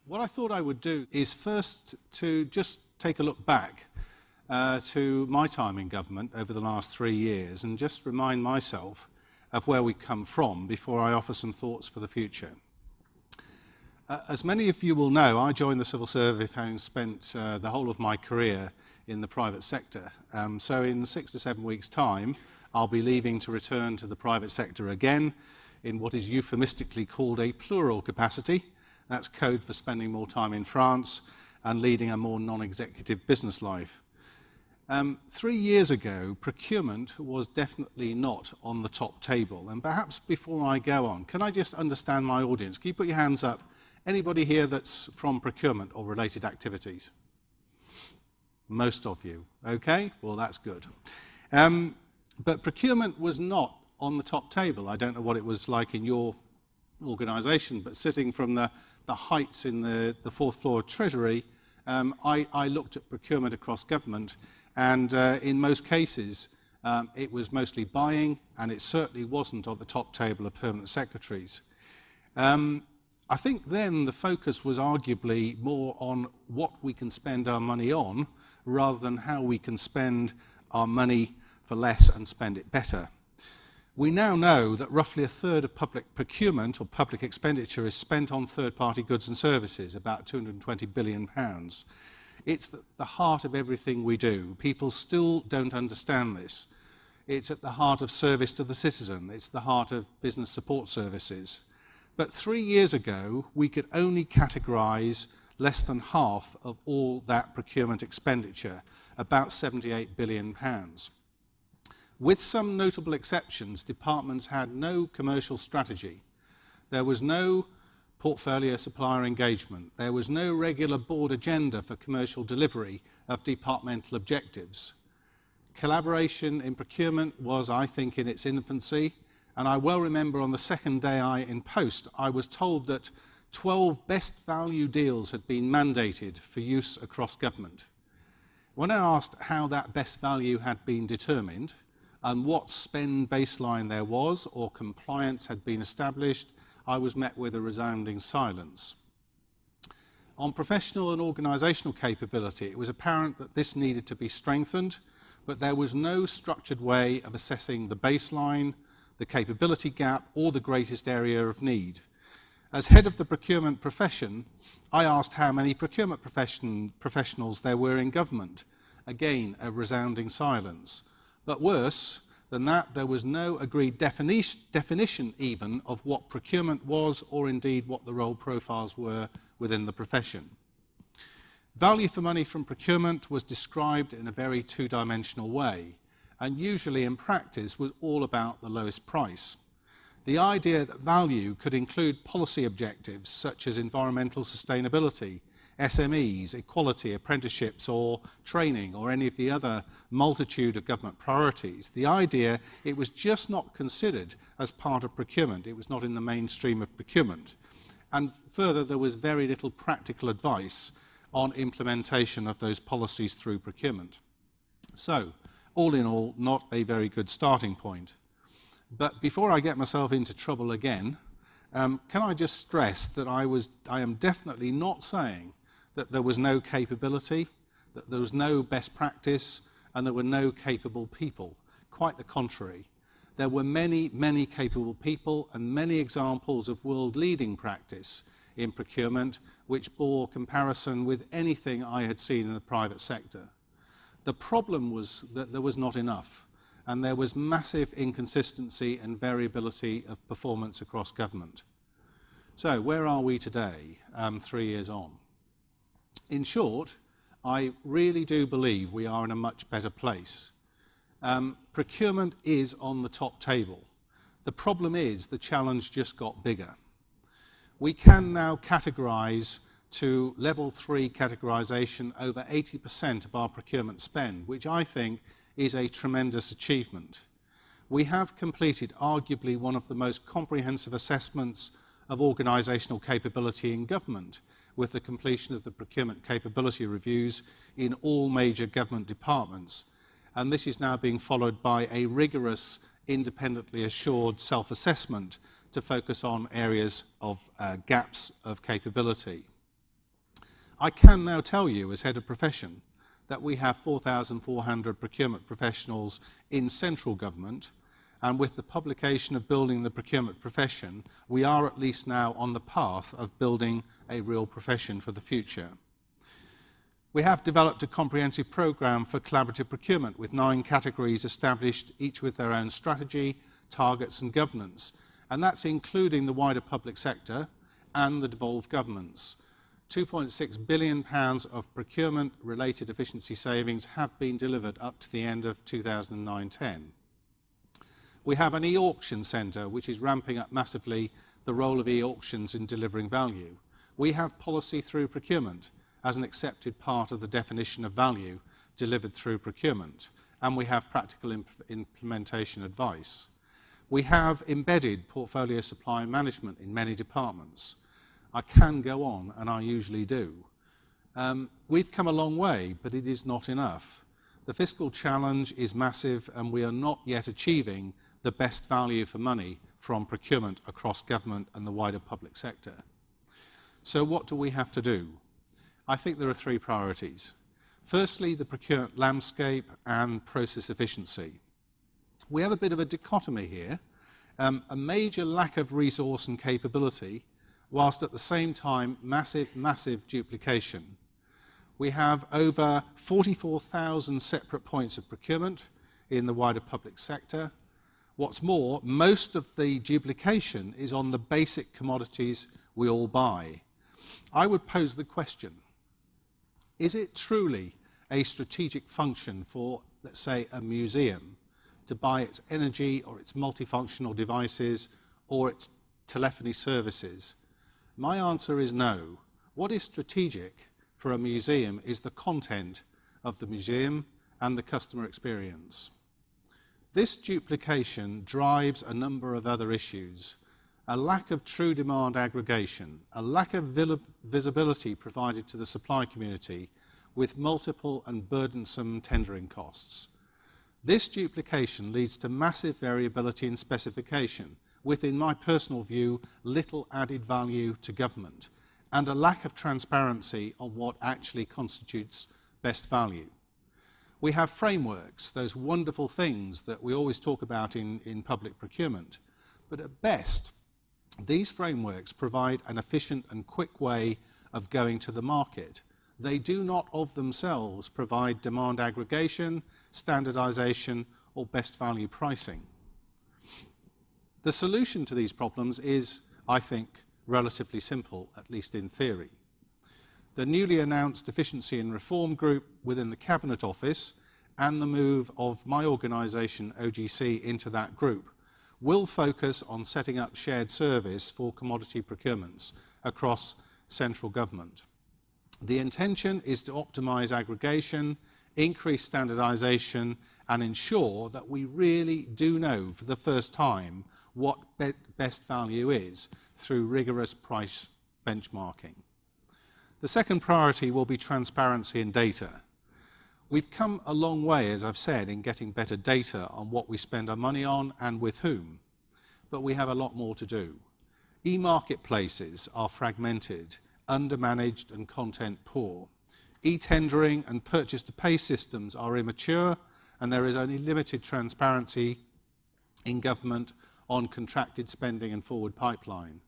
What I thought I would do is first to just take a look back to my time in government over the last 3 years and just remind myself of where we come from before I offer some thoughts for the future. As many of you will know, I joined the civil service having spent the whole of my career in the private sector. So in 6 to 7 weeks' time, I'll be leaving to return to the private sector again in what is euphemistically called a plural capacity. That's code for spending more time in France and leading a more non-executive business life. 3 years ago, procurement was definitely not on the top table. And perhaps before I go on, can I just understand my audience? Can you put your hands up? Anybody here that's from procurement or related activities? Most of you. Okay, well that's good. But procurement was not on the top table. I don't know what it was like in your organisation, but sitting from the heights in the 4th floor of Treasury, I looked at procurement across government, and in most cases it was mostly buying, and it certainly wasn't on the top table of permanent secretaries. I think then the focus was arguably more on what we can spend our money on rather than how we can spend our money for less and spend it better. We now know that roughly a third of public procurement or public expenditure is spent on third-party goods and services, about £220 billion. It's the heart of everything we do. People still don't understand this. It's at the heart of service to the citizen. It's the heart of business support services. But 3 years ago, we could only categorise less than half of all that procurement expenditure, about £78 billion. With some notable exceptions, departments had no commercial strategy. There was no portfolio supplier engagement. There was no regular board agenda for commercial delivery of departmental objectives. Collaboration in procurement was, I think, in its infancy. And I well remember on the second day in post, I was told that 12 best value deals had been mandated for use across government. When I asked how that best value had been determined and what spend baseline there was or compliance had been established, I was met with a resounding silence. On professional and organisational capability, it was apparent that this needed to be strengthened, but there was no structured way of assessing the baseline, the capability gap, or the greatest area of need. As head of the procurement profession, I asked how many procurement professionals there were in government. Again, a resounding silence. But worse than that, there was no agreed definition even of what procurement was, or indeed what the role profiles were within the profession. Value for money from procurement was described in a very two-dimensional way, and usually in practice was all about the lowest price. The idea that value could include policy objectives such as environmental sustainability, SMEs, equality, apprenticeships or training or any of the other multitude of government priorities, the idea it was just not considered as part of procurement. It was not in the mainstream of procurement. And further, there was very little practical advice on implementation of those policies through procurement. So, all in all, not a very good starting point. But before I get myself into trouble again, can I just stress that I am definitely not saying that there was no capability, that there was no best practice, and there were no capable people. Quite the contrary. There were many, many capable people and many examples of world-leading practice in procurement which bore comparison with anything I had seen in the private sector. The problem was that there was not enough, and there was massive inconsistency and variability of performance across government. So, where are we today, 3 years on? In short, I really do believe we are in a much better place. Procurement is on the top table. The problem is the challenge just got bigger. We can now categorise to level 3 categorisation over 80% of our procurement spend, which I think is a tremendous achievement. We have completed arguably one of the most comprehensive assessments of organisational capability in government with the completion of the procurement capability reviews in all major government departments. And this is now being followed by a rigorous, independently assured self-assessment to focus on areas of gaps of capability. I can now tell you, as head of profession, that we have 4,400 procurement professionals in central government, and with the publication of Building the Procurement Profession, we are at least now on the path of building a real profession for the future. We have developed a comprehensive programme for collaborative procurement with 9 categories established, each with their own strategy, targets and governance, and that's including the wider public sector and the devolved governments. £2.6 billion of procurement-related efficiency savings have been delivered up to the end of 2009-10. We have an e-auction centre which is ramping up massively the role of e-auctions in delivering value. We have policy through procurement as an accepted part of the definition of value delivered through procurement, and we have practical implementation advice. We have embedded portfolio supply management in many departments. I can go on, and I usually do. We've come a long way, but it is not enough. The fiscal challenge is massive, and we are not yet achieving the best value for money from procurement across government and the wider public sector. So what do we have to do? I think there are 3 priorities. Firstly, the procurement landscape and process efficiency. We have a bit of a dichotomy here, a major lack of resource and capability, whilst at the same time massive duplication. We have over 44,000 separate points of procurement in the wider public sector. What's more, most of the duplication is on the basic commodities we all buy. I would pose the question, is it truly a strategic function for, let's say, a museum to buy its energy or its multifunctional devices or its telephony services? My answer is no. What is strategic for a museum is the content of the museum and the customer experience. This duplication drives a number of other issues. A lack of true demand aggregation, a lack of visibility provided to the supply community with multiple and burdensome tendering costs. This duplication leads to massive variability in specification, with, in my personal view, little added value to government, and a lack of transparency on what actually constitutes best value. We have frameworks, those wonderful things that we always talk about in public procurement, but at best, these frameworks provide an efficient and quick way of going to the market. They do not of themselves provide demand aggregation, standardization, or best value pricing. The solution to these problems is, I think, relatively simple, at least in theory. The newly announced Efficiency and Reform Group within the Cabinet Office and the move of my organisation, OGC, into that group will focus on setting up shared service for commodity procurements across central government. The intention is to optimise aggregation, increase standardisation, and ensure that we really do know for the first time what best value is through rigorous price benchmarking. The second priority will be transparency in data. We've come a long way, as I've said, in getting better data on what we spend our money on and with whom, but we have a lot more to do. E-marketplaces are fragmented, undermanaged and content poor. E-tendering and purchase-to-pay systems are immature, and there is only limited transparency in government on contracted spending and forward pipeline.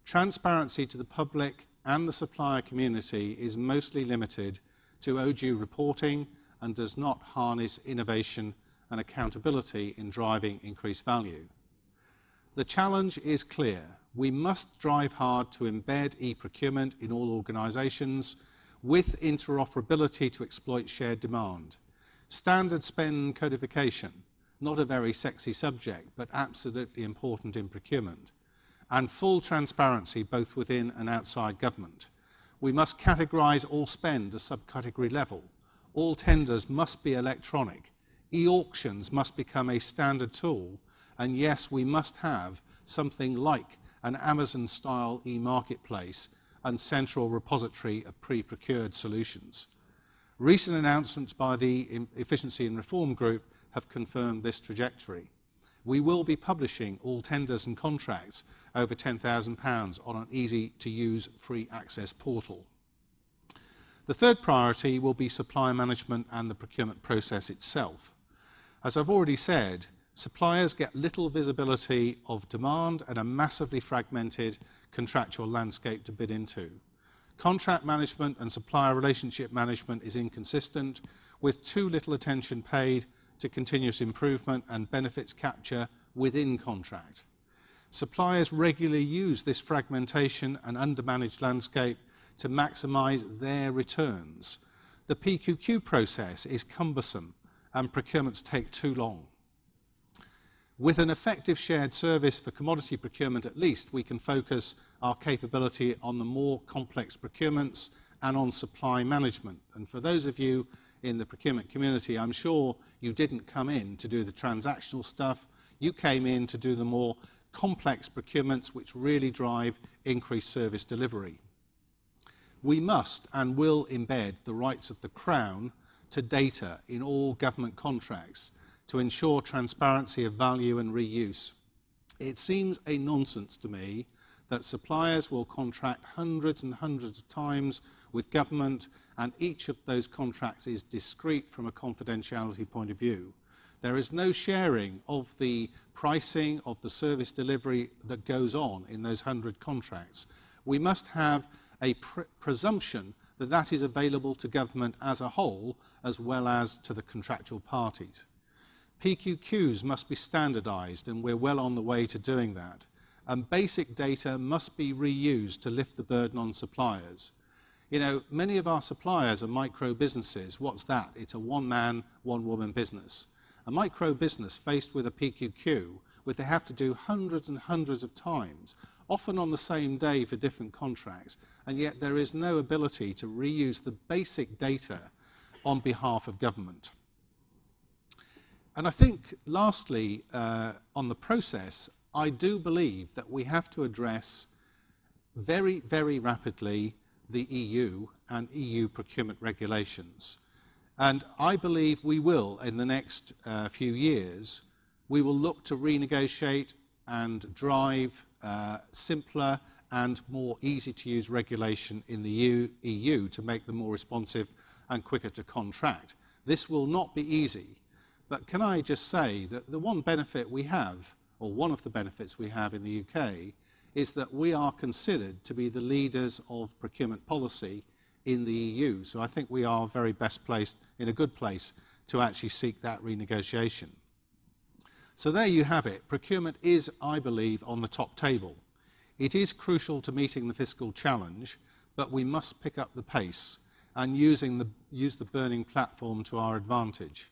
Transparency to the public and the supplier community is mostly limited to ODU reporting and does not harness innovation and accountability in driving increased value. The challenge is clear. We must drive hard to embed e-procurement in all organisations with interoperability to exploit shared demand. Standard spend codification, not a very sexy subject, but absolutely important in procurement. And full transparency both within and outside government. We must categorise all spend at subcategory level. All tenders must be electronic. E-auctions must become a standard tool. And yes, we must have something like an Amazon-style e-marketplace and central repository of pre-procured solutions. Recent announcements by the Efficiency and Reform Group have confirmed this trajectory. We will be publishing all tenders and contracts over £10,000 on an easy-to-use free access portal. The third priority will be supplier management and the procurement process itself. As I've already said, suppliers get little visibility of demand and a massively fragmented contractual landscape to bid into. Contract management and supplier relationship management is inconsistent, with too little attention paid to continuous improvement and benefits capture within contract. Suppliers regularly use this fragmentation and undermanaged landscape to maximise their returns. The PQQ process is cumbersome and procurements take too long. With an effective shared service for commodity procurement at least, we can focus our capability on the more complex procurements and on supply management. And for those of you in the procurement community, I'm sure you didn't come in to do the transactional stuff. You came in to do the more complex procurements which really drive increased service delivery. We must and will embed the rights of the Crown to data in all government contracts to ensure transparency of value and reuse. It seems a nonsense to me that suppliers will contract hundreds and hundreds of times with government, and each of those contracts is discrete from a confidentiality point of view. There is no sharing of the pricing of the service delivery that goes on in those 100 contracts. We must have a presumption that that is available to government as a whole, as well as to the contractual parties. PQQs must be standardised, and we're well on the way to doing that. And basic data must be reused to lift the burden on suppliers. You know, many of our suppliers are micro businesses. What's that? It's a one-man, one-woman business. A micro business faced with a PQQ, where they have to do hundreds and hundreds of times, often on the same day for different contracts, and yet there is no ability to reuse the basic data on behalf of government. And I think, lastly, on the process, I do believe that we have to address very, very rapidly the EU and EU procurement regulations. And I believe we will, in the next few years, we will look to renegotiate and drive simpler and more easy-to-use regulation in the EU to make them more responsive and quicker to contract. This will not be easy. But can I just say that the one benefit we have, or one of the benefits we have in the UK, is that we are considered to be the leaders of procurement policy in the EU. So I think we are very best placed, in a good place, to actually seek that renegotiation. So there you have it. Procurement is, I believe, on the top table. It is crucial to meeting the fiscal challenge, but we must pick up the pace and use the burning platform to our advantage.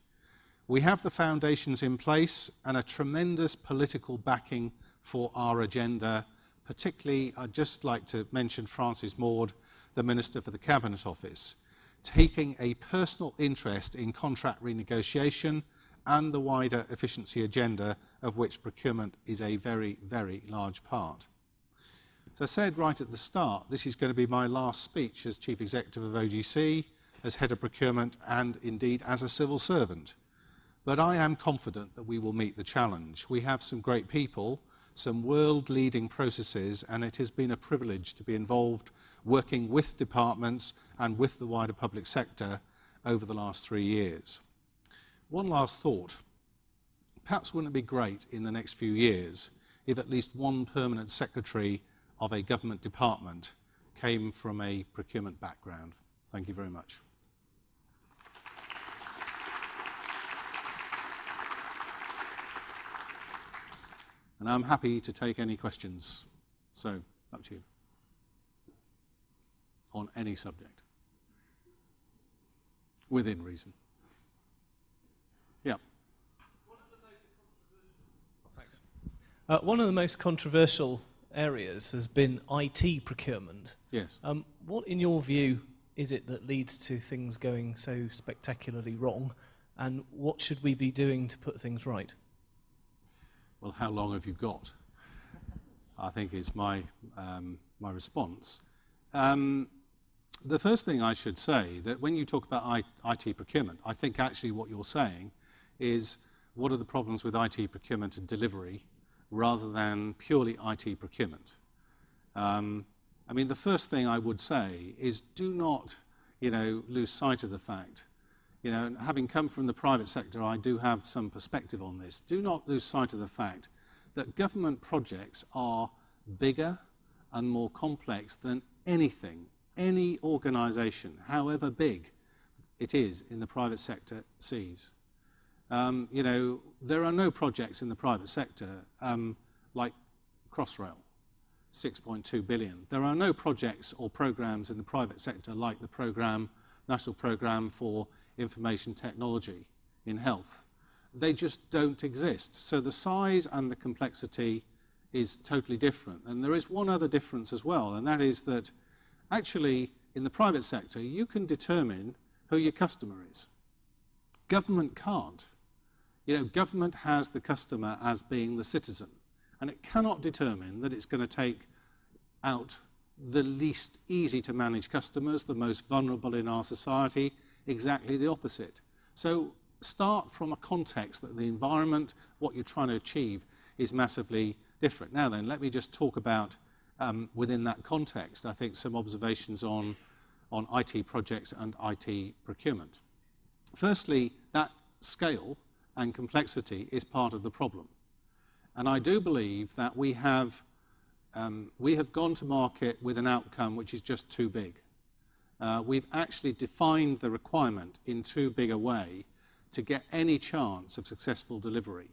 We have the foundations in place and a tremendous political backing for our agenda. Particularly, I'd just like to mention Francis Maude, the Minister for the Cabinet Office, taking a personal interest in contract renegotiation and the wider efficiency agenda, of which procurement is a very, very large part. As I said right at the start, this is going to be my last speech as Chief Executive of OGC, as Head of Procurement, and indeed as a civil servant. But I am confident that we will meet the challenge. We have some great people, some world-leading processes, and it has been a privilege to be involved working with departments and with the wider public sector over the last 3 years. One last thought. Perhaps wouldn't it be great in the next few years if at least one permanent secretary of a government department came from a procurement background? Thank you very much. And I'm happy to take any questions. So, up to you. On any subject. Within reason. Yeah. One of the most controversial areas has been IT procurement. Yes. What, in your view, is it that leads to things going so spectacularly wrong, and what should we be doing to put things right? Well, how long have you got? I think is my response. The first thing I should say, that when you talk about IT procurement, I think actually what you're saying is what are the problems with IT procurement and delivery rather than purely IT procurement. I mean, the first thing I would say is do not, lose sight of the fact, having come from the private sector, I do have some perspective on this. Do not lose sight of the fact that government projects are bigger and more complex than anything, any organisation, however big it is in the private sector, sees. There are no projects in the private sector like Crossrail, 6.2 billion. There are no projects or programs in the private sector like the National Programme for Information Technology in health. They just don't exist. So the size and the complexity is totally different. And there is one other difference as well, and that is that actually in the private sector you can determine who your customer is. Government can't. Government has the customer as being the citizen, and it cannot determine that it's going to take out the least easy to manage customers, the most vulnerable in our society, exactly the opposite. So start from a context that the environment, what you're trying to achieve, is massively different. Now then, let me just talk about, within that context, I think some observations on IT projects and IT procurement. Firstly, that scale and complexity is part of the problem. And I do believe that we have gone to market with an outcome which is just too big. We've actually defined the requirement in too big a way to get any chance of successful delivery.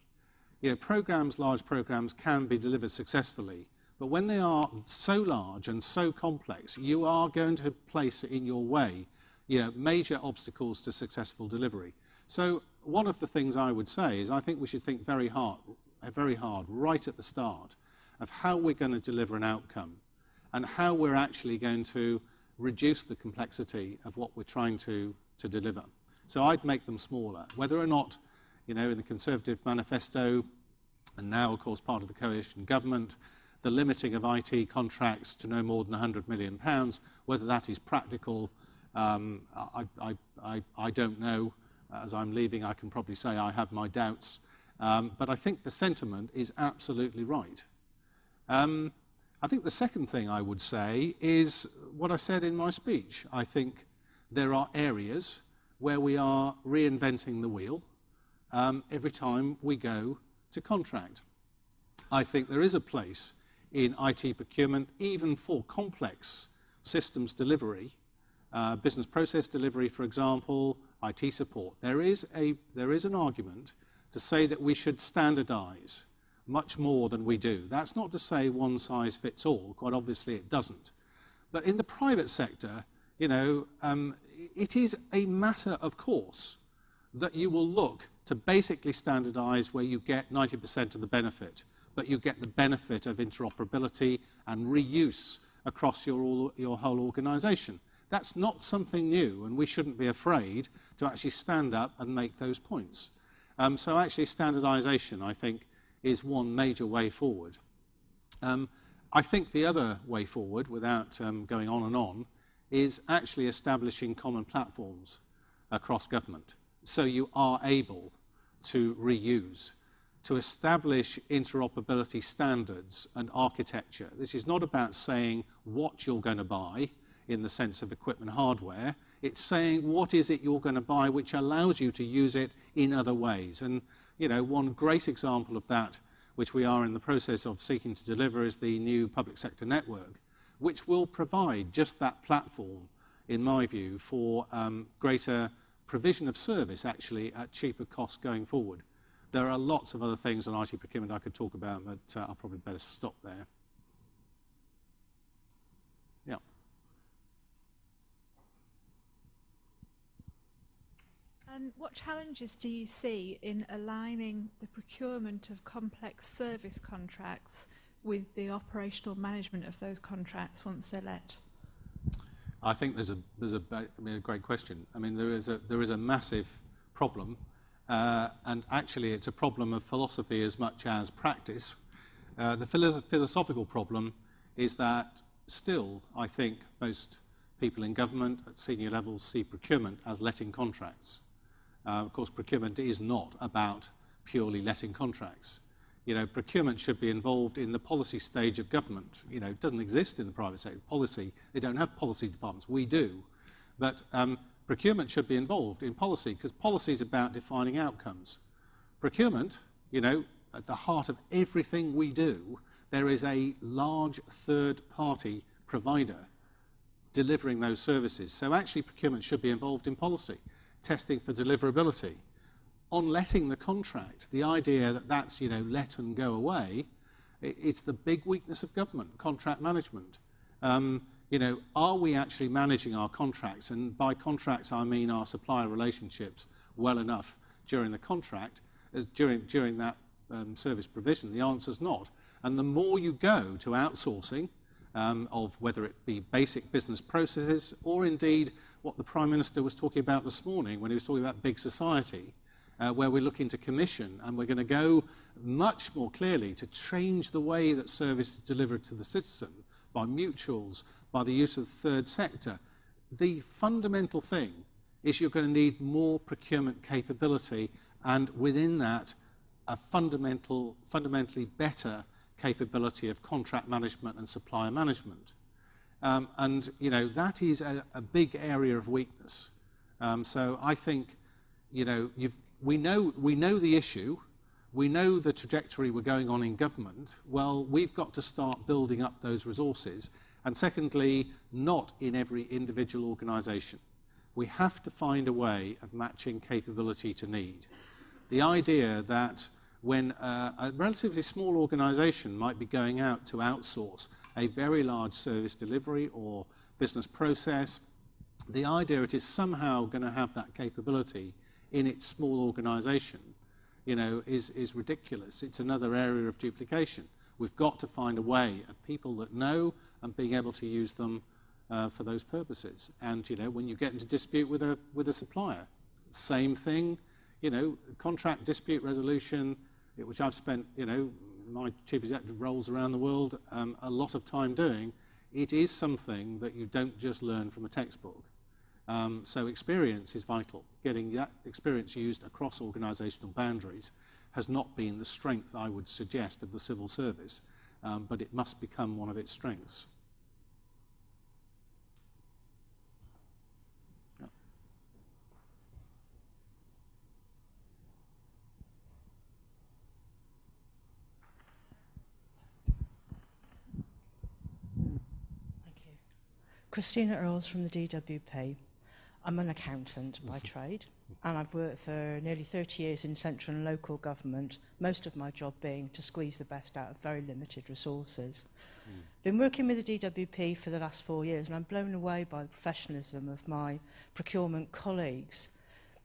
Large programs can be delivered successfully, but when they are so large and so complex, you are going to place in your way major obstacles to successful delivery. So one of the things I would say is I think we should think very hard right at the start of how we're going to deliver an outcome and how we're actually going to reduce the complexity of what we're trying to deliver. So I'd make them smaller. Whether or not, in the Conservative manifesto, and now, of course, part of the coalition government, the limiting of IT contracts to no more than £100 million, whether that is practical, I don't know. As I'm leaving, I can probably say I have my doubts. But I think the sentiment is absolutely right. I think the second thing I would say is what I said in my speech. I think there are areas where we are reinventing the wheel every time we go to contract. I think there is a place in IT procurement, even for complex systems delivery, business process delivery, for example, IT support. There is an argument to say that we should standardize much more than we do. That's not to say one size fits all. Quite obviously it doesn't. But in the private sector, it is a matter of course that you will look to basically standardize where you get 90% of the benefit, but you get the benefit of interoperability and reuse across your whole organization. That's not something new, and we shouldn't be afraid to actually stand up and make those points. So actually standardization, I think, is one major way forward. I think the other way forward, without going on and on, is actually establishing common platforms across government. So you are able to reuse, to establish interoperability standards and architecture. This is not about saying what you're going to buy in the sense of equipment hardware. It's saying what is it you're going to buy which allows you to use it in other ways. And one great example of that, which we are in the process of seeking to deliver, is the new public sector network, which will provide just that platform, in my view, for greater provision of service, actually, at cheaper costs going forward. There are lots of other things on IT procurement I could talk about, but I'll probably better stop there. Yeah. And what challenges do you see in aligning the procurement of complex service contracts with the operational management of those contracts once they're let? I think there's a great question. I mean, there is a massive problem, and actually it's a problem of philosophy as much as practice. The philosophical problem is that still, I think, most people in government at senior levels see procurement as letting contracts. Of course, procurement is not about purely letting contracts. You know, procurement should be involved in the policy stage of government. You know, it doesn't exist in the private sector. Policy, they don't have policy departments. We do. But procurement should be involved in policy because policy is about defining outcomes. Procurement, you know, at the heart of everything we do, there is a large third-party provider delivering those services. So actually procurement should be involved in policy, testing for deliverability. On letting the contract, the idea that that's, you know, let and go away, it's the big weakness of government, contract management. You know, are we actually managing our contracts? And by contracts, I mean our supplier relationships well enough during the contract, during that service provision? The answer's not. And the more you go to outsourcing of whether it be basic business processes or indeed what the Prime Minister was talking about this morning when he was talking about big society, where we're looking to commission and we're going to go much more clearly to change the way that service is delivered to the citizen by mutuals, by the use of the third sector. The fundamental thing is you're going to need more procurement capability and within that a fundamentally better capability of contract management and supplier management. And you know, that is a big area of weakness. So I think, you know, we know the issue, we know the trajectory we're going on in government. Well, we've got to start building up those resources. And secondly, not in every individual organisation. We have to find a way of matching capability to need. The idea that when a relatively small organisation might be going out to outsource a very large service delivery or business process, the idea it is somehow going to have that capability in its small organisation, you know, is ridiculous. It's another area of duplication. We've got to find a way of people that know and being able to use them for those purposes. And you know, when you get into dispute with a supplier, same thing. You know, contract dispute resolution, which I've spent, you know, my chief executive roles around the world a lot of time doing. It is something that you don't just learn from a textbook. So experience is vital. Getting that experience used across organisational boundaries has not been the strength, I would suggest, of the civil service, but it must become one of its strengths. Yeah. Thank you. Christina Earls from the DWP. I'm an accountant by trade, and I've worked for nearly 30 years in central and local government, most of my job being to squeeze the best out of very limited resources. Been working with the DWP for the last 4 years, and I'm blown away by the professionalism of my procurement colleagues.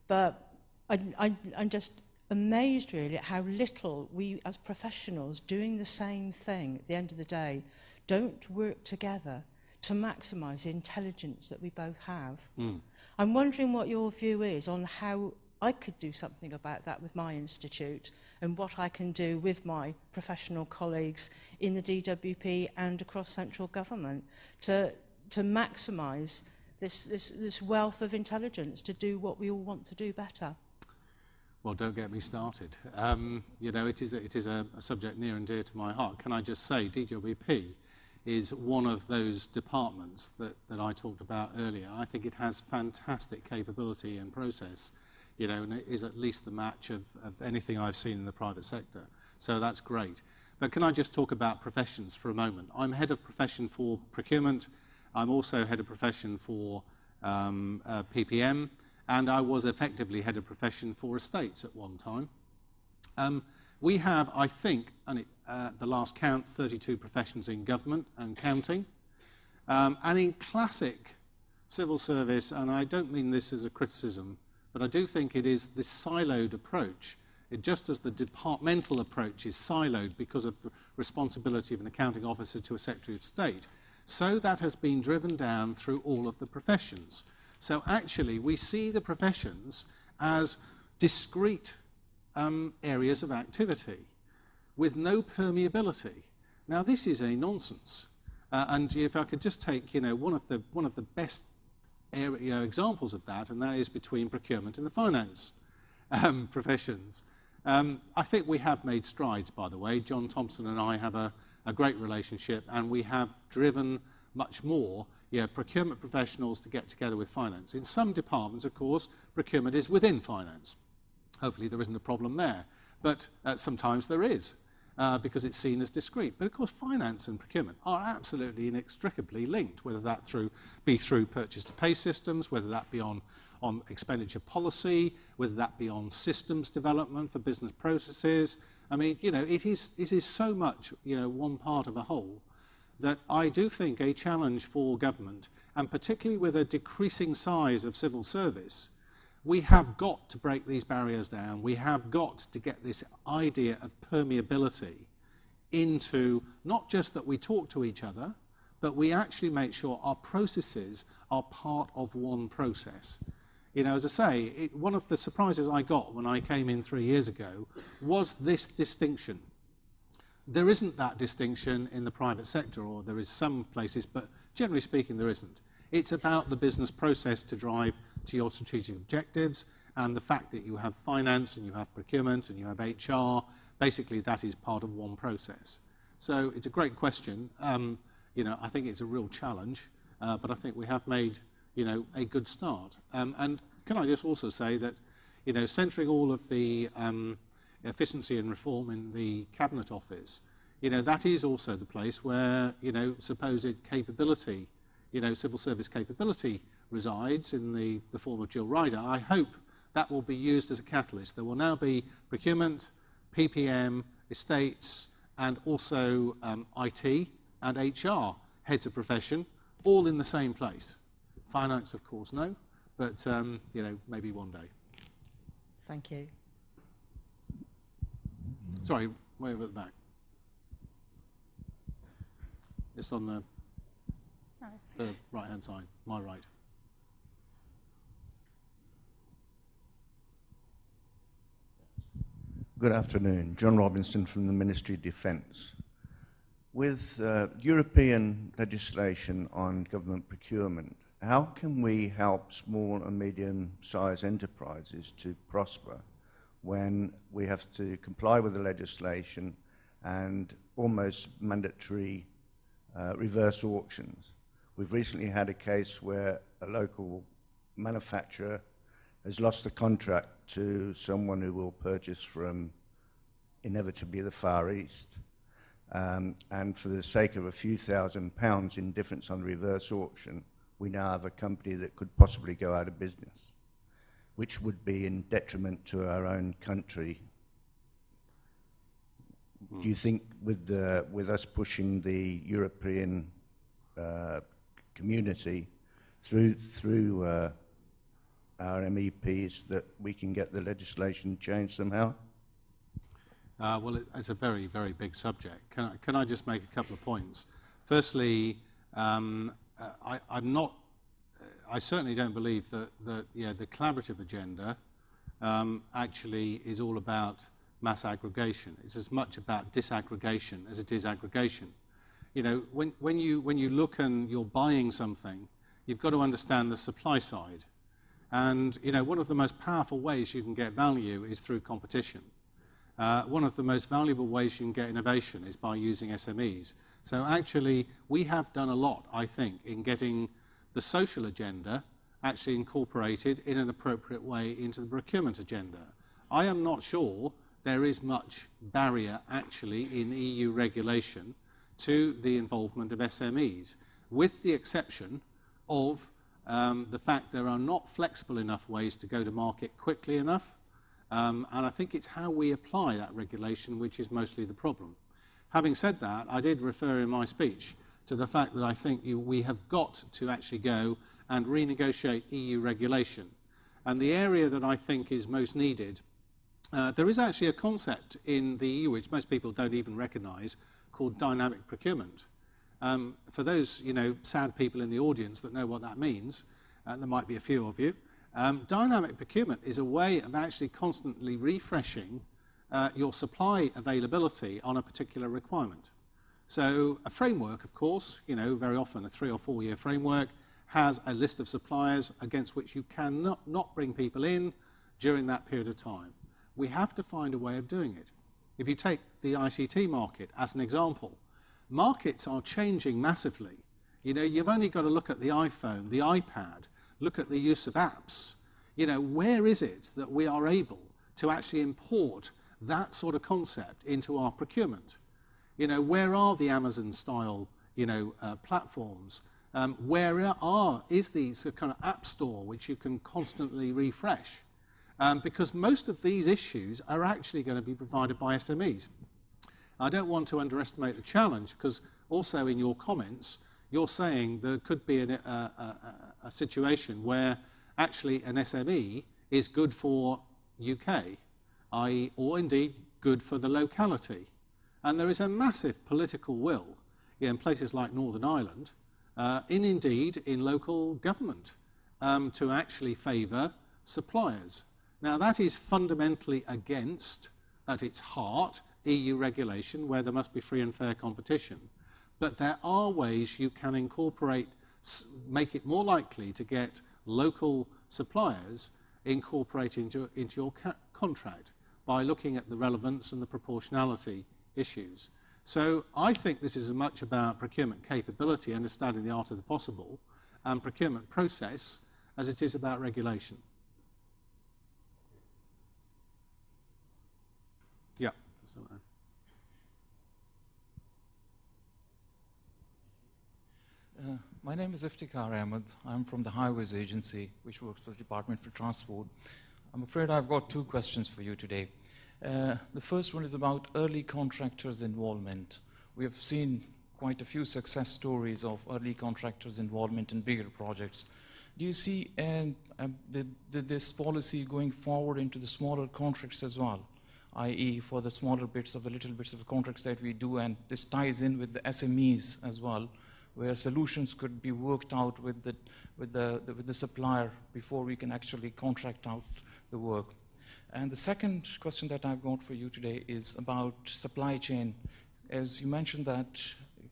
But I'm just amazed, really, at how little we, as professionals, doing the same thing at the end of the day, don't work together to maximise the intelligence that we both have. I'm wondering what your view is on how I could do something about that with my institute and what I can do with my professional colleagues in the DWP and across central government to maximise this wealth of intelligence to do what we all want to do better. Well, don't get me started. You know, it is a subject near and dear to my heart. Can I just say, DWP is one of those departments that I talked about earlier. I think it has fantastic capability and process, you know, and it is at least the match of anything I've seen in the private sector. So that's great. But can I just talk about professions for a moment? I'm head of profession for procurement. I'm also head of profession for PPM, and I was effectively head of profession for estates at one time. We have, I think, and the last count, 32 professions in government and counting. And in classic civil service, and I don't mean this as a criticism, but I do think it is this siloed approach. Just as the departmental approach is siloed because of the responsibility of an accounting officer to a Secretary of State, so that has been driven down through all of the professions. So actually, we see the professions as discrete areas of activity with no permeability. Now, this is a nonsense. And if I could just take, you know, one of the best examples of that, and that is between procurement and the finance professions. I think we have made strides, by the way. John Thompson and I have a great relationship, and we have driven much more procurement professionals to get together with finance. In some departments, of course, procurement is within finance. Hopefully there isn't a problem there. But sometimes there is, because it's seen as discrete. But of course, finance and procurement are absolutely inextricably linked, whether that be through purchase-to-pay systems, whether that be on expenditure policy, whether that be on systems development for business processes. I mean, it is so much, one part of a whole, that I do think a challenge for government, and particularly with a decreasing size of civil service, we have got to break these barriers down. We have got to get this idea of permeability into not just that we talk to each other, but we actually make sure our processes are part of one process. As I say, one of the surprises I got when I came in 3 years ago was this distinction. There isn't that distinction in the private sector, or there is some places, but generally speaking, there isn't. It's about the business process to drive to your strategic objectives, and the fact that you have finance and you have procurement and you have HR, basically that is part of one process. So it's a great question. I think it's a real challenge, but I think we have made a good start. And can I just also say that centering all of the efficiency and reform in the Cabinet Office, that is also the place where supposed capability, civil service capability resides in the form of Jill Ryder. I hope that will be used as a catalyst. There will now be procurement, PPM, estates, and also IT and HR heads of profession, all in the same place. Finance, of course, no, but maybe one day. Thank you. Sorry, way over at the back. Just on the right-hand side, my right. Good afternoon. John Robinson from the Ministry of Defence. With European legislation on government procurement, how can we help small and medium-sized enterprises to prosper when we have to comply with the legislation and almost mandatory reverse auctions? We've recently had a case where a local manufacturer has lost the contract to someone who will purchase from inevitably the Far East. And for the sake of a few £1,000s in difference on the reverse auction, we now have a company that could possibly go out of business, which would be in detriment to our own country. Do you think with us pushing the European community through our MEPs that we can get the legislation changed somehow? Well, it's a very, very big subject. Can I just make a couple of points? Firstly, I certainly don't believe that the collaborative agenda actually is all about mass aggregation. It's as much about disaggregation as it is aggregation. When you look and you're buying something, you've got to understand the supply side. And one of the most powerful ways you can get value is through competition. One of the most valuable ways you can get innovation is by using SMEs. So actually, we have done a lot, I think, in getting the social agenda actually incorporated in an appropriate way into the procurement agenda. I am not sure there is much barrier actually in EU regulation to the involvement of SMEs, with the exception of the fact there are not flexible enough ways to go to market quickly enough. And I think it's how we apply that regulation which is mostly the problem. Having said that, I did refer in my speech to the fact that I think we have got to actually go and renegotiate EU regulation. And the area that I think is most needed, there is actually a concept in the EU which most people don't even recognise called dynamic procurement. For those sad people in the audience that know what that means, there might be a few of you, dynamic procurement is a way of actually constantly refreshing your supply availability on a particular requirement. So a framework, of course, very often a 3 or 4 year framework has a list of suppliers against which you cannot not bring people in during that period of time. We have to find a way of doing it. If you take the ICT market as an example, markets are changing massively. You know, you've only got to look at the iPhone, the iPad, look at the use of apps. You know, where is it that we are able to actually import that sort of concept into our procurement? You know, where are the Amazon-style, you know, platforms? Where is the sort of kind of app store which you can constantly refresh? Because most of these issues are actually going to be provided by SMEs. I don't want to underestimate the challenge, because also in your comments, you're saying there could be a situation where actually an SME is good for UK, i.e., or indeed good for the locality. And there is a massive political will in places like Northern Ireland, indeed in local government, to actually favour suppliers. Now, that is fundamentally against, at its heart, EU regulation, where there must be free and fair competition. But there are ways you can incorporate, make it more likely to get local suppliers incorporated into your contract by looking at the relevance and the proportionality issues. So I think this is as much about procurement capability, understanding the art of the possible, and procurement process as it is about regulation. Yeah. My name is Iftikhar Ahmed. I'm from the Highways Agency, which works for the Department for Transport. I'm afraid I've got two questions for you today. The first one is about early contractors' involvement. We have seen quite a few success stories of early contractors' involvement in bigger projects. Do you see this policy going forward into the smaller contracts as well, i.e. for the smaller bits of the little bits of the contracts that we do, and this ties in with the SMEs as well, where solutions could be worked out with the supplier before we can actually contract out the work? And the second question that I've got for you today is about supply chain. As you mentioned, that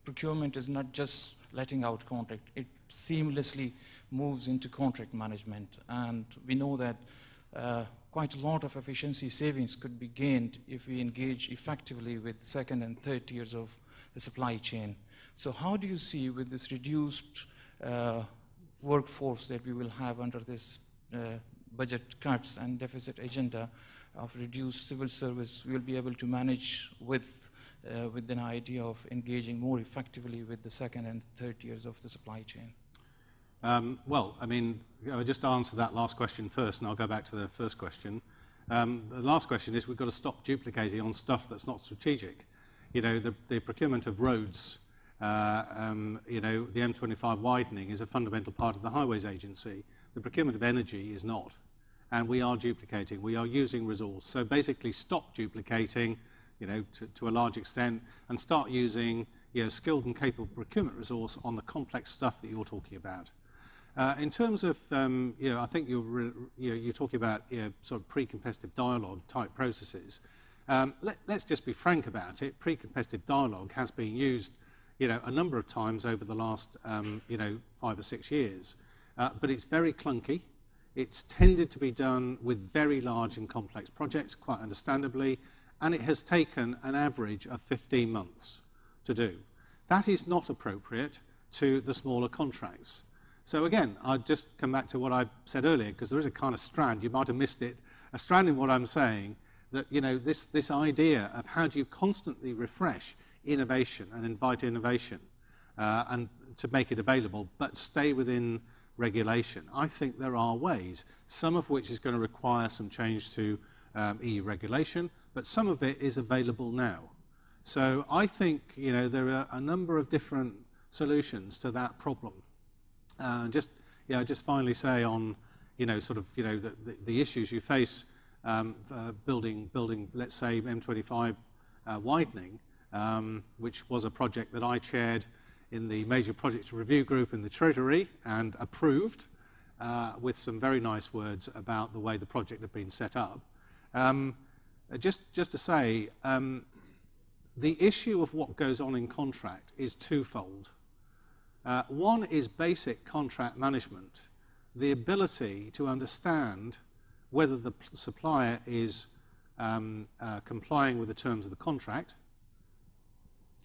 procurement is not just letting out contract, it seamlessly moves into contract management. And we know that quite a lot of efficiency savings could be gained if we engage effectively with second and third tiers of the supply chain. So how do you see, with this reduced workforce that we will have under this budget cuts and deficit agenda of reduced civil service, we'll be able to manage with an idea of engaging more effectively with the second and third tiers of the supply chain? Well, I mean, I'll just answer that last question first, and I'll go back to the first question. The last question is we've got to stop duplicating on stuff that's not strategic. You know, the procurement of roads, you know, the M25 widening is a fundamental part of the Highways Agency. The procurement of energy is not. And we are duplicating. We are using resource. So basically stop duplicating, you know, to a large extent, and start using, you know, skilled and capable procurement resource on the complex stuff that you're talking about. In terms of, you know, I think you're talking about, you know, sort of pre-competitive dialogue type processes. Let's just be frank about it. Pre-competitive dialogue has been used, you know, a number of times over the last, you know, 5 or 6 years. But it's very clunky. It's tended to be done with very large and complex projects, quite understandably, and it has taken an average of 15 months to do. That is not appropriate to the smaller contracts. So again, I'll just come back to what I said earlier, because there is a kind of strand, you might have missed it, a strand in what I'm saying, that, you know, this idea of how do you constantly refresh innovation and invite innovation and to make it available, but stay within regulation. I think there are ways, some of which is going to require some change to EU regulation, but some of it is available now. So I think, you know, there are a number of different solutions to that problem. Just finally say on, you know, sort of, you know, the issues you face building, let's say, M25 widening, which was a project that I chaired in the Major Projects Review Group in the Treasury and approved with some very nice words about the way the project had been set up. Just to say, the issue of what goes on in contract is twofold. One is basic contract management, the ability to understand whether the supplier is complying with the terms of the contract.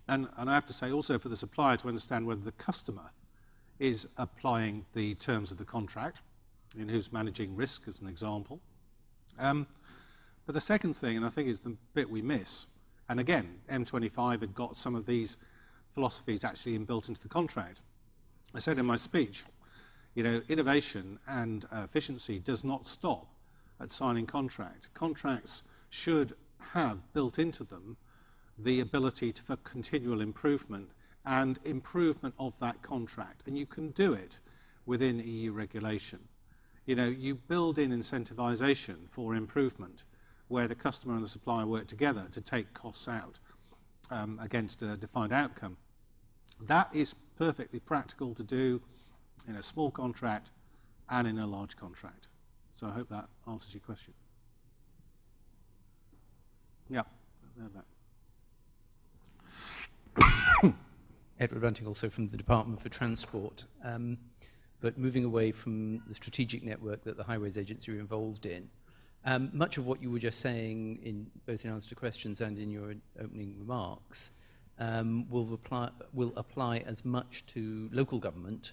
And I have to say also for the supplier to understand whether the customer is applying the terms of the contract, and who's managing risk as an example. But the second thing, and I think is the bit we miss, and again, M25 had got some of these philosophies actually inbuilt into the contract. I said in my speech, you know, innovation and efficiency does not stop at signing contract. Contracts should have built into them the ability for continual improvement and improvement of that contract. And you can do it within EU regulation. You know, you build in incentivization for improvement where the customer and the supplier work together to take costs out against a defined outcome. That is perfectly practical to do in a small contract and in a large contract. So I hope that answers your question. Yeah. Edward Bunting, also from the Department for Transport. But moving away from the strategic network that the Highways Agency are involved in, much of what you were just saying, in both in answer to questions and in your opening remarks, will apply as much to local government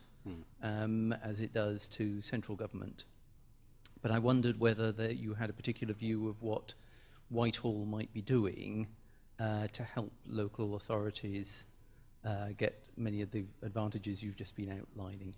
as it does to central government. But I wondered whether you had a particular view of what Whitehall might be doing to help local authorities get many of the advantages you've just been outlining.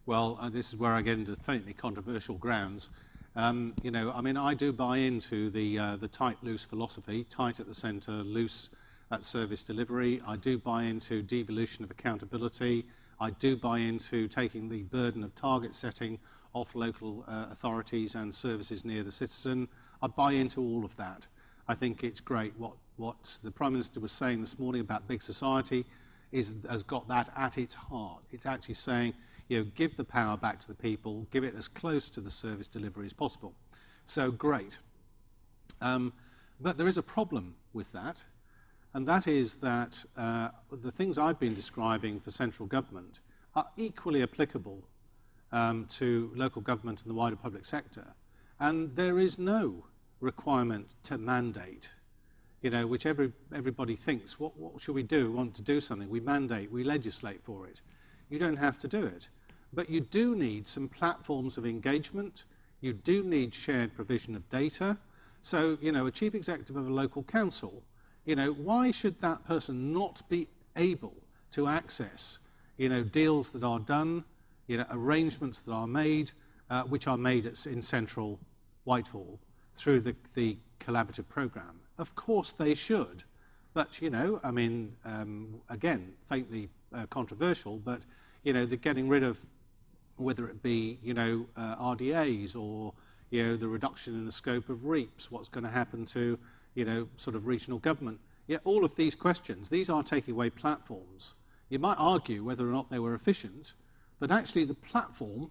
Well, this is where I get into faintly controversial grounds. You know, I mean, I do buy into the tight, loose philosophy, tight at the centre, loose at service delivery. I do buy into devolution of accountability. I do buy into taking the burden of target setting off local authorities and services near the citizen. I buy into all of that. I think it's great. What the Prime Minister was saying this morning about big society has got that at its heart. It's actually saying, you know, give the power back to the people, give it as close to the service delivery as possible. So great. But there is a problem with that, and that is that the things I've been describing for central government are equally applicable to local government and the wider public sector. And there is no requirement to mandate, you know, which everybody thinks, what should we do? We want to do something. We mandate, we legislate for it. You don't have to do it. But you do need some platforms of engagement. You do need shared provision of data. So, you know, a chief executive of a local council, you know, why should that person not be able to access, you know, deals that are done, you know, arrangements that are made, which are made in central Whitehall through the collaborative programme? Of course they should. But, you know, I mean, again, faintly controversial, but, you know, the getting rid of, whether it be, you know, RDAs or, you know, the reduction in the scope of REAPs, what's going to happen to, you know, sort of regional government. Yeah, all of these questions, these are taking away platforms. You might argue whether or not they were efficient, but actually the platform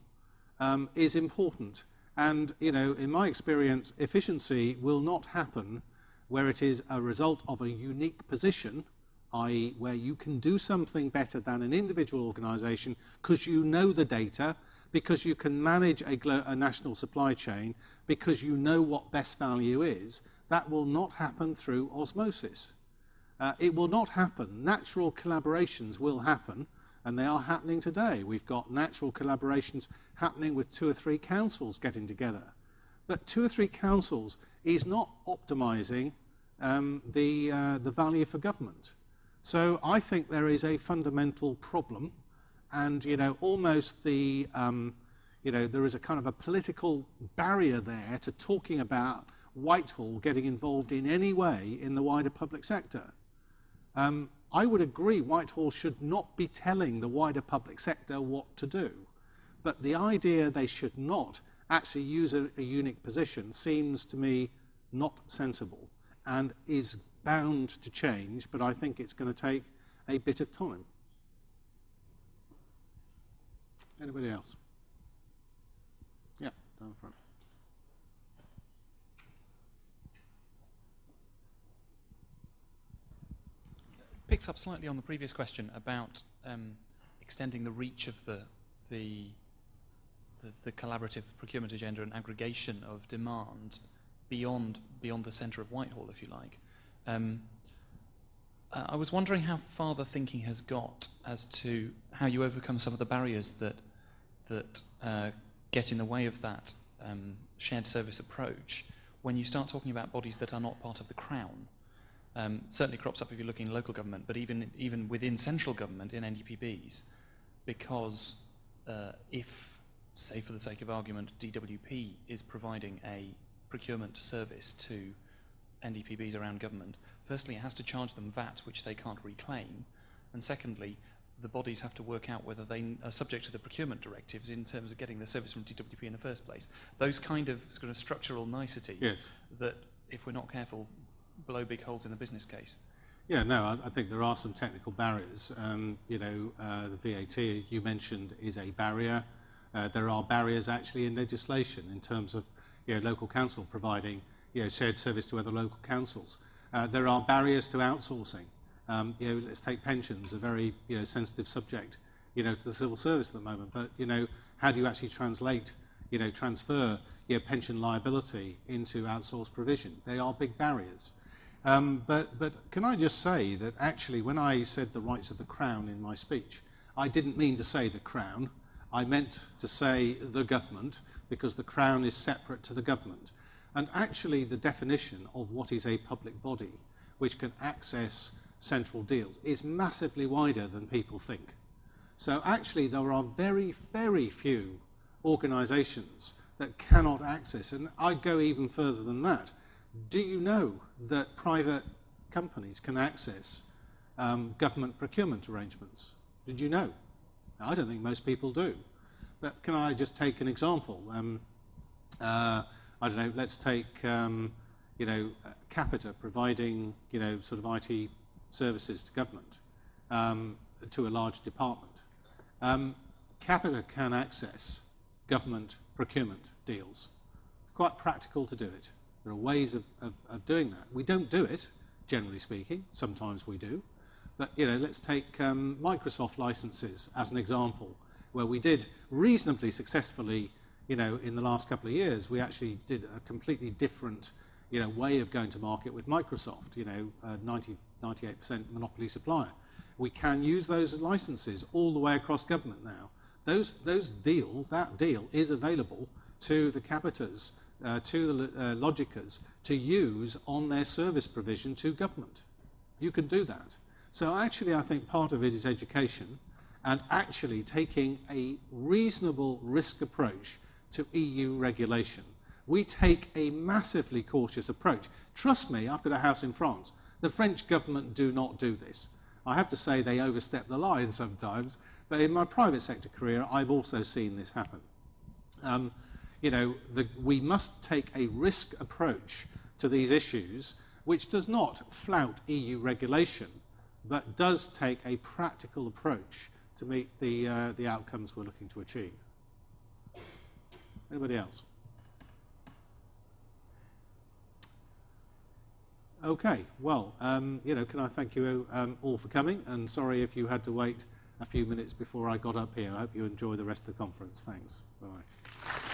is important. And, you know, in my experience, efficiency will not happen where it is a result of a unique position, i.e. where you can do something better than an individual organisation because you know the data, because you can manage a national supply chain, because you know what best value is. That will not happen through osmosis. It will not happen. Natural collaborations will happen, and they are happening today. We've got natural collaborations happening with 2 or 3 councils getting together. But 2 or 3 councils is not optimising the value for government. So I think there is a fundamental problem, and, you know, almost the, you know, there is a kind of a political barrier there to talking about Whitehall getting involved in any way in the wider public sector. I would agree Whitehall should not be telling the wider public sector what to do, but the idea they should not actually use a unique position seems to me not sensible and is bound to change, but I think it's going to take a bit of time. Anybody else? Yeah, down front. Picks up slightly on the previous question about extending the reach of the collaborative procurement agenda and aggregation of demand beyond the centre of Whitehall, if you like. I was wondering how far the thinking has got as to how you overcome some of the barriers that get in the way of that shared service approach when you start talking about bodies that are not part of the Crown. Certainly crops up if you're looking at local government, but even within central government in NDPBs, because if, say for the sake of argument, DWP is providing a procurement service to NDPBs around government, firstly it has to charge them VAT, which they can't reclaim, and secondly, the bodies have to work out whether they are subject to the procurement directives in terms of getting the service from DWP in the first place. Those kind of structural niceties that, if we're not careful, blow big holes in the business case. Yeah, no, I think there are some technical barriers. The VAT you mentioned is a barrier. There are barriers actually in legislation in terms of local council providing shared service to other local councils. There are barriers to outsourcing. Let's take pensions, a very sensitive subject to the civil service at the moment. But how do you actually transfer pension liability into outsourced provision? They are big barriers. But can I just say that actually when I said the rights of the Crown in my speech, I didn't mean to say the Crown. I meant to say the government, because the Crown is separate to the government. And actually the definition of what is a public body which can access central deals is massively wider than people think. So actually there are very, very few organisations that cannot access, and I'd go even further than that. Do you know that private companies can access government procurement arrangements? Did you know? I don't think most people do. But can I just take an example? I don't know, let's take Capita providing sort of IT services to government, to a large department. Capita can access government procurement deals. It's quite practical to do it. There are ways of doing that. We don't do it, generally speaking. Sometimes we do. But let's take Microsoft licenses as an example, where we did reasonably successfully, in the last couple of years, we actually did a completely different, way of going to market with Microsoft. 98% monopoly supplier. We can use those licenses all the way across government now. That deal is available to the Capitas, to the Logicas, to use on their service provision to government. You can do that. So actually I think part of it is education and actually taking a reasonable risk approach to EU regulation. We take a massively cautious approach. Trust me, I've got a house in France. The French government do not do this. I have to say they overstep the line sometimes, but in my private sector career I've also seen this happen. We must take a risk approach to these issues, which does not flout EU regulation, but does take a practical approach to meet the outcomes we're looking to achieve. Anybody else? Okay, well, can I thank you all for coming, and sorry if you had to wait a few minutes before I got up here. I hope you enjoy the rest of the conference. Thanks. Bye-bye.